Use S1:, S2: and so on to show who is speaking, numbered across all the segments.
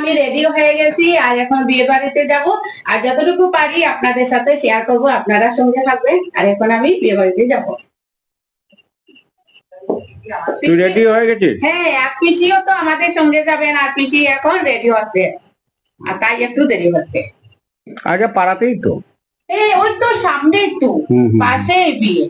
S1: আমি রেডি হয়ে গেছি আর এখন বিয়ে বাড়িতে যাব। আর যতটুকু পারি আপনাদের সাথে শেয়ার করব, আপনারা সঙ্গে থাকবেন। আর এখন আমি বিয়ে বাড়িতে যাব।
S2: তুই রেডি হয়ে গেছিস?
S1: হ্যাঁ, আর পিসিও তো আমাদের সঙ্গে যাবেন, আর পিসি এখন রেডি হচ্ছে, আর তাই একটু দেরি হচ্ছে।
S2: আগে পাড়াতেই তো।
S1: ওই তো সামনেই তো, পাশেই বিয়ে।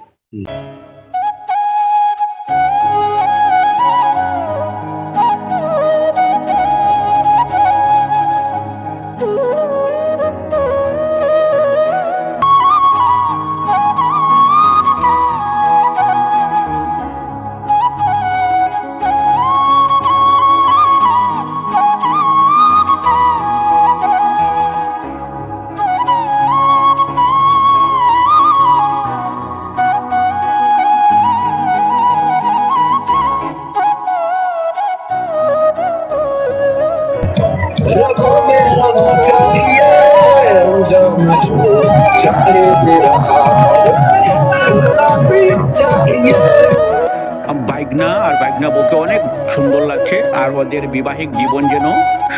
S2: বাইগনা আর বাইগনা বউকে অনেক সুন্দর লাগছে, আর ওদের বিবাহিক জীবন যেন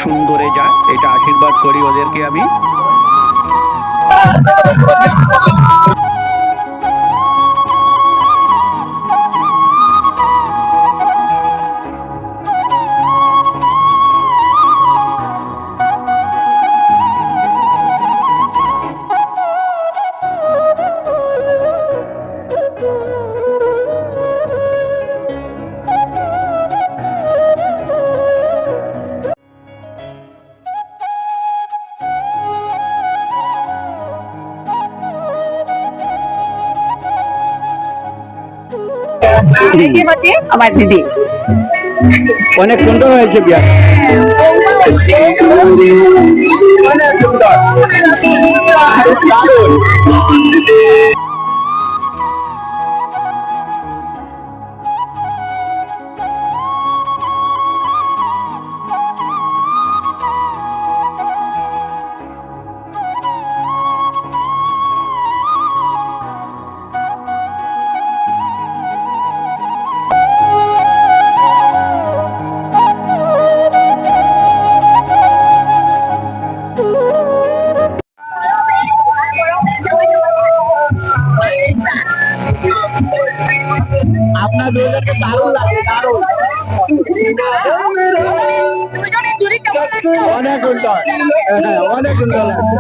S2: সুন্দরে যায়, এটা আশীর্বাদ করি ওদেরকে আমি।
S1: আমার দিদি
S2: অনেক সুন্দর হয়েছে বিয়া। আপনার দুজনকে দারুণ লাগে, দারুণ। অনেক সুন্দর, অনেক সুন্দর লাগছে।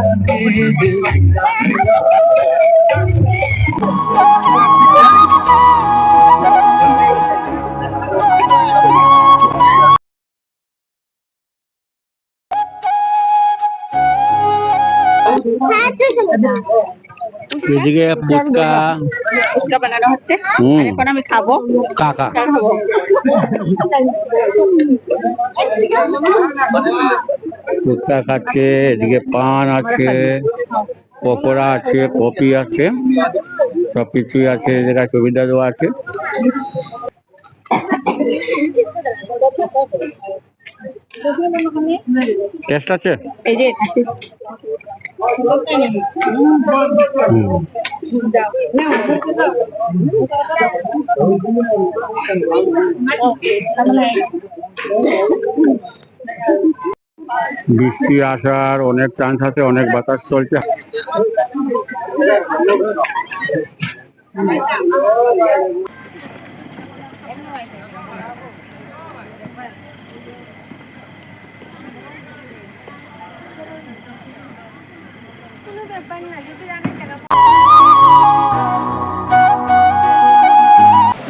S2: এদিকে ফুচকা
S1: বানানো হচ্ছে, এখন আমি খাবো।
S2: কাকা
S1: খাবো।
S2: ফুচকা খাচ্ছে, এদিকে পান আছে, পকোড়া আছে, কফি আছে, সবকিছুই আছে, যেটা সুবিধা দেওয়া আছে। টেস্ট আছে,
S1: এই যে
S2: বৃষ্টি আসার অনেক চান্স আছে, অনেক বাতাস চলছে।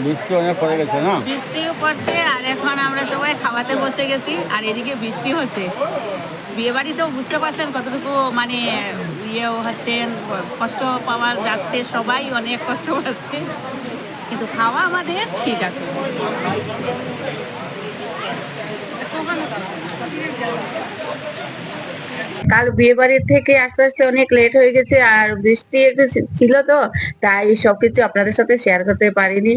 S2: বৃষ্টি অনেক পড়ে গেছে না?
S1: বৃষ্টিও পড়ছে, আর এখন আমরা সবাই খাওয়াতে বসে গেছি, আর এদিকে বৃষ্টি হচ্ছে। বিয়ে বাড়িতেও বুঝতে পারছেন কতটুকু মানে ইয়েও হচ্ছে, কষ্ট পাওয়া যাচ্ছে, সবাই অনেক কষ্ট পাচ্ছে, কিন্তু খাওয়া আমাদের ঠিক আছে। কাল বিয়ে বাড়ির থেকে আস্তে আস্তে অনেক লেট হয়ে গেছে, আর বৃষ্টি একটু ছিল তো, তাই সবকিছু আপনাদের সাথে শেয়ার করতে পারিনি।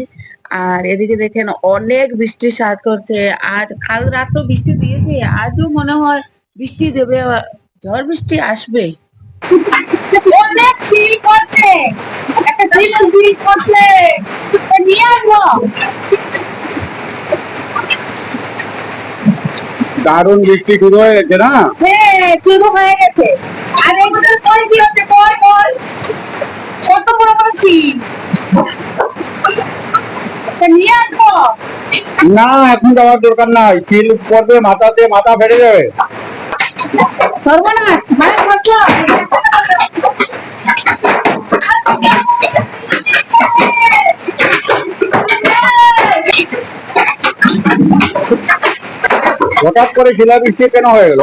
S1: আর এদিকে দেখেন অনেক বৃষ্টির সাথ করছে, আজ কাল রাতও বৃষ্টি দিয়েছে, আজও মনে হয় বৃষ্টি দেবে, ঝড় বৃষ্টি আসবে। অনেক শীত করছে, একটা শীত করছে, নিয়ে আসবো।
S2: দারুণ বৃষ্টি শুরু হয়ে গেছে না?
S1: হ্যাঁ শুরু হয়ে গেছে। আর এগুলো কই কি হচ্ছে, কই কই কত বড় বড় শিল, নিয়ে আসবো।
S2: না, এখন যাওয়ার দরকার নাই, চিল পড়বে মাথাতে, মাথা ফেটে যাবে।
S1: সর্বনাশ, মানে খরচা।
S2: হঠাৎ করে শিলাবৃষ্টি কেন হয়ে গেল?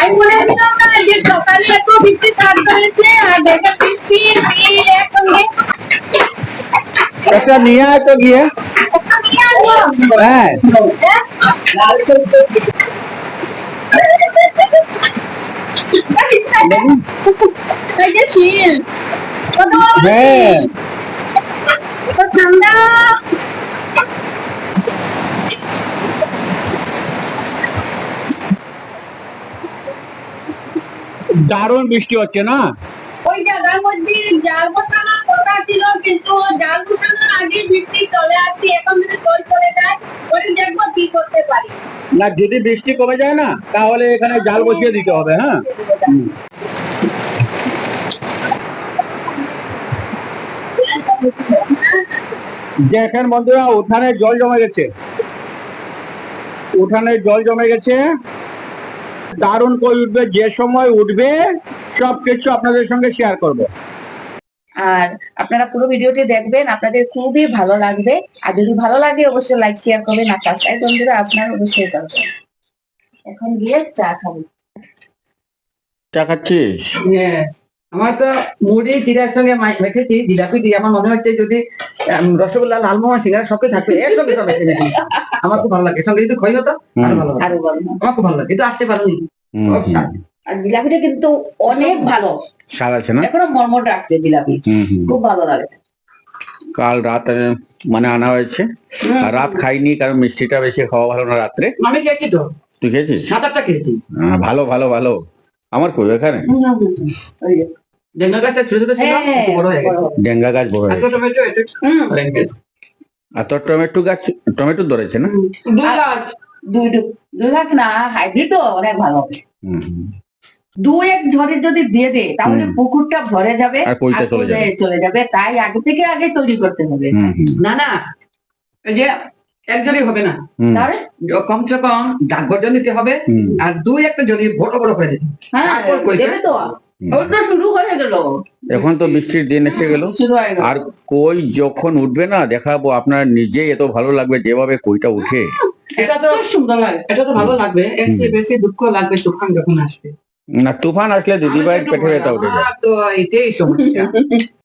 S1: আমি বলেছিলাম না যে সকালে এত বৃষ্টি স্টার্ট করেছে, আর দেখে বৃষ্টি নীল একসঙ্গে।
S2: একটা নিয়ে আয় তো গিয়ে।
S1: নিয়ে আসবো।
S2: হ্যাঁ,
S1: এই যে শিল, কত বড় বড়
S2: হ্যাঁ।
S1: শিল। কত ঠান্ডা।
S2: দারুণ বৃষ্টি হচ্ছে না?
S1: ওই জায়গার মধ্যে জাল বসানোর কথা ছিল, কিন্তু জাল বসানোর আগে বৃষ্টি চলে আসছে। এখন যদি তৈ চলে যায়, পরে দেখবো কি করতে পারি।
S2: না, যদি বৃষ্টি কমে যায় না, তাহলে এখানে জাল বসিয়ে দিতে হবে। হ্যাঁ, দেখেন বন্ধুরা, উঠানে জল জমে গেছে, উঠানে জল জমে গেছে। দারুণ কই উঠবে, যে সময় উঠবে সবকিছু আপনাদের সঙ্গে শেয়ার করব।
S1: আর আপনারা পুরো ভিডিওটি দেখবেন, আপনাদের খুবই ভালো লাগবে। আর যদি ভালো লাগে অবশ্যই লাইক শেয়ার করবেন, আর সাবস্ক্রাইব বন্ধুরা আপনারা অবশ্যই করবেন। এখন গিয়ে চা খাবো।
S2: চা খাচ্ছিস?
S3: আমার তো মুড়ি চিড়ার সঙ্গে মেখেছি জিলাপি দিয়ে। আমার মনে হচ্ছে যদি রসগোল্লা, লালমোহন, সিঙ্গারা সবকিছু থাকবে একসঙ্গে সব মেখে মেখে। আমার খুব ভালো লাগে, সঙ্গে যদি খই হতো আরো ভালো হতো।
S1: আরো বলো।
S3: আমার খুব ভালো লাগে, কিন্তু আসতে পারিনি। খুব স্বাদ।
S1: আর জিলাপিটা কিন্তু অনেক ভালো,
S2: স্বাদ আছে না?
S1: এখনো মর্মটা আসছে জিলাপি, খুব ভালো লাগে।
S2: কাল রাতে মানে আনা হয়েছে, আর রাত খাইনি, কারণ মিষ্টিটা বেশি খাওয়া ভালো না রাত্রে।
S3: আমি খেয়েছি তো,
S2: তুই খেয়েছিস?
S3: 7-8টা খেয়েছি।
S2: ভালো ভালো ভালো। আমার কই এখানে
S1: ওই যে।
S3: ডেঙ্গা গাছটা ছোট ছোট ছিল,
S1: হ্যাঁ,
S3: একটু বড় হয়ে গেছে।
S2: ডেঙ্গা গাছ বড়
S3: এত
S2: হয়েছে।
S3: টমেটো একটু রেঙ্গেজ।
S2: আর তোর টমেটো গাছ, টমেটো ধরেছে না?
S3: 2 গাছ।
S1: দুই গাছ না, হাইব্রিড তো অনেক ভালো হবে।
S2: হুম।
S1: দু এক ঝড়ে যদি দিয়ে দেয় তাহলে পুকুরটা ভরে যাবে
S2: আর কইটা চলে যাবে।
S1: চলে যাবে। তাই আগে তৈরি করতে হবে।
S3: না না, এই যে একজনই হবে না,
S1: তাহলে
S3: কমসে কম ডাকঘর নিতে হবে, আর 2-1টা জমি বড় বড় করে দিতে।
S1: হ্যাঁ
S3: তারপর কইটা।
S1: দেবে তো। ওটা শুরু হয়ে গেল,
S2: এখন তো বৃষ্টির দিন এসে গেল,
S1: শুরু হয়ে গেল।
S2: আর কই যখন উঠবে না, দেখাবো আপনার নিজেই এত ভালো লাগবে যেভাবে কইটা উঠে।
S3: এটা তো
S1: খুব সুন্দর লাগে।
S3: এটা তো ভালো লাগবে, এর চেয়ে বেশি দুঃখ লাগবে তুফান যখন আসবে।
S2: না, তুফান আসলে দিদিভাইয়ের পেটে ব্যথা উঠে যায়।
S3: আমার তো এটাই সমস্যা।